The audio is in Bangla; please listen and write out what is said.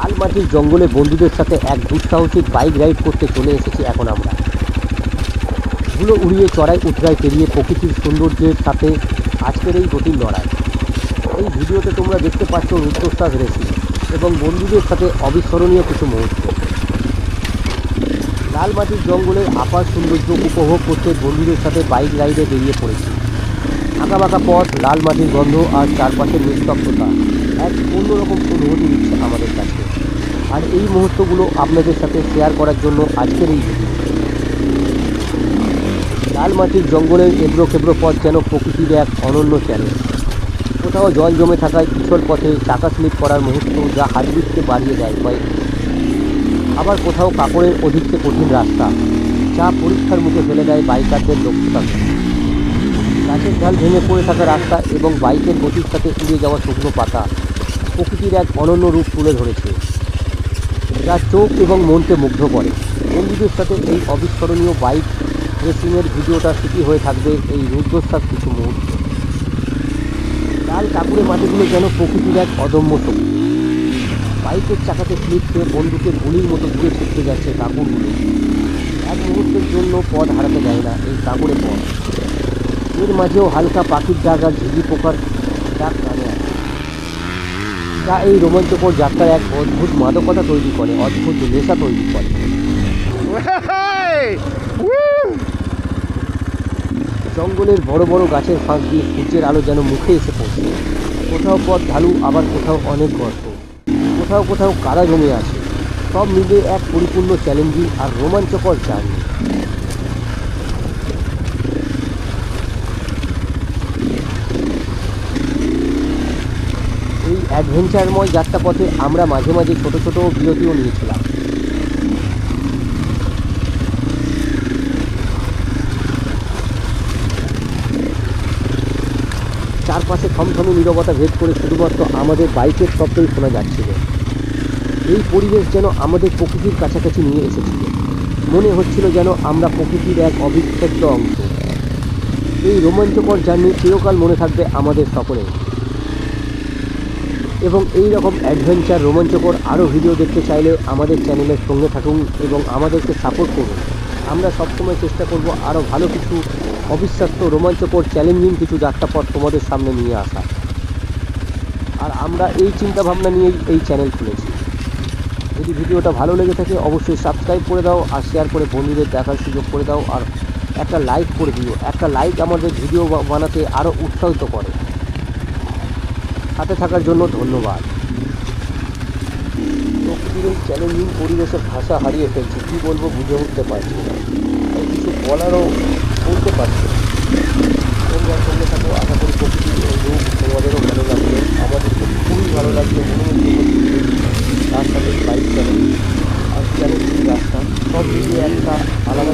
লালমাটির জঙ্গলে বন্ধুদের সাথে এক দুঃসাহসিক বাইক রাইড করতে চলে এসেছি এখন আমরা। ধুলো উড়িয়ে চড়াই উতরাই পেরিয়ে প্রকৃতির সৌন্দর্যের সাথে আজকের এই গতির লড়াই। এই ভিডিওতে তোমরা দেখতে পাচ্ছ রুদ্ধশ্বাস রেসি এবং বন্ধুদের সাথে অবিস্মরণীয় কিছু মুহূর্ত। লালমাটির জঙ্গলের আপার সৌন্দর্য উপভোগ করতে বন্ধুদের সাথে বাইক রাইডে বেরিয়ে পড়েছি। আঁকাবাঁকা পথ, লাল মাটির গন্ধ আর চারপাশের নিস্তব্ধতা এক অন্যরকম অনুভূতি দিচ্ছে আমাদের কাছে। আর এই মুহূর্তগুলো আপনাদের সাথে শেয়ার করার জন্য আজকের এই ভিডিও। লাল মাটির জঙ্গলের এবড়ো খেবড়ো পথ যেন প্রকৃতির এক অনন্য চ্যালেঞ্জ। কোথাও জল জমে থাকায় পিছল পথে চাকা স্লিপ করার মুহূর্ত যা হার্টবিটকে বাড়িয়ে দেয় কয়েক। আবার কোথাও কাপড়ের অধিককে কঠিন রাস্তা যা পরীক্ষার মুখে ফেলে দেয় বাইকারদের দক্ষতাকে। গাছের ঢাল ভেঙে পড়ে থাকা রাস্তা এবং বাইকের গতির সাথে উড়ে যাওয়া শুকনো পাতা প্রকৃতির এক অনন্য রূপ তুলে ধরেছে, যা চোখ এবং মনকে মুগ্ধ করে। বন্ধুদের সাথে এই অবিস্মরণীয় বাইক রেসিংয়ের ভিডিওটা স্মৃতি হয়ে থাকবে এই রুদ্ধশ্বাস কিছু মুহূর্ত। লাল কাকুরে মাটিগুলো যেন প্রকৃতির এক অদম্য শক্তি। বাইকের চাকাতে স্লিপ খেয়ে বন্দুকের গুলির মতো দূরে ছুটতে যাচ্ছে কাকুরগুলো। এক মুহূর্তের জন্য পথ হারাতে যায় না এই কাকুরে পথ। এর মাঝেও হালকা পাখির ডাক আর ঝিঝি পোকার ডাক কানে আসে, যা এই রোমাঞ্চকর যাত্রার এক অদ্ভুত মাদকতা তৈরি করে, অদ্ভুত নেশা তৈরি করে। জঙ্গলের বড় বড় গাছের ফাঁক দিয়ে সূর্যের আলো যেন মুখে এসে পড়ছে। কোথাও পথ ঢালু, আবার কোথাও অনেক গর্ত, কোথাও কোথাও কাদা জমে আছে। সব মিলে এক পরিপূর্ণ চ্যালেঞ্জিং আর রোমাঞ্চকর জার্নি। এই অ্যাডভেঞ্চারময় যাত্রাপথে আমরা মাঝে মাঝে ছোট ছোট বিরতিও নিয়েছিলাম। চারপাশে থমথমে নীরবতা ভেদ করে শুধুমাত্র আমাদের বাইকের শব্দই শোনা যাচ্ছিল। এই পরিবেশ যেন আমাদের প্রকৃতির কাছাকাছি নিয়ে এসেছিল। মনে হচ্ছিল যেন আমরা প্রকৃতির এক অবিচ্ছেদ্য অংশ। এই রোমাঞ্চকর জার্নি চিরকাল মনে থাকবে আমাদের সকলের। এবং এই রকম অ্যাডভেঞ্চার রোমাঞ্চকর আরও ভিডিও দেখতে চাইলে আমাদের চ্যানেলের সঙ্গে থাকুন এবং আমাদেরকে সাপোর্ট করুন। আমরা সবসময় চেষ্টা করব আরও ভালো কিছু অবিশ্বাস্য রোমাঞ্চকর চ্যালেঞ্জিং কিছু যাত্রাপথ তোমাদের সামনে নিয়ে আসা। আর আমরা এই চিন্তাভাবনা নিয়েই এই চ্যানেল খুলেছি। যদি ভিডিওটা ভালো লেগে থাকে অবশ্যই সাবস্ক্রাইব করে দাও আর শেয়ার করে বন্ধুদের দেখার সুযোগ করে দাও, আর একটা লাইক করে দিও। একটা লাইক আমাদের ভিডিও বানাতে আরও উৎসাহিত করে। সাথে থাকার জন্য ধন্যবাদ। প্রকৃতির এই চ্যালেঞ্জিং পরিবেশের ভাষা হারিয়ে ফেলছি, কী বলবো বুঝে উঠতে পারছি না, কিছু বলারও বলতে পারছি। তোমরা সঙ্গে থাকো, আশা করি প্রকৃতির এই রূপ তোমাদেরও ভালো লাগবে। আমাদেরকে খুবই ভালো লাগবে তার সাথে বাইক চালানো আর চ্যালেঞ্জিং রাস্তা সব মিলিয়ে একটা আলাদা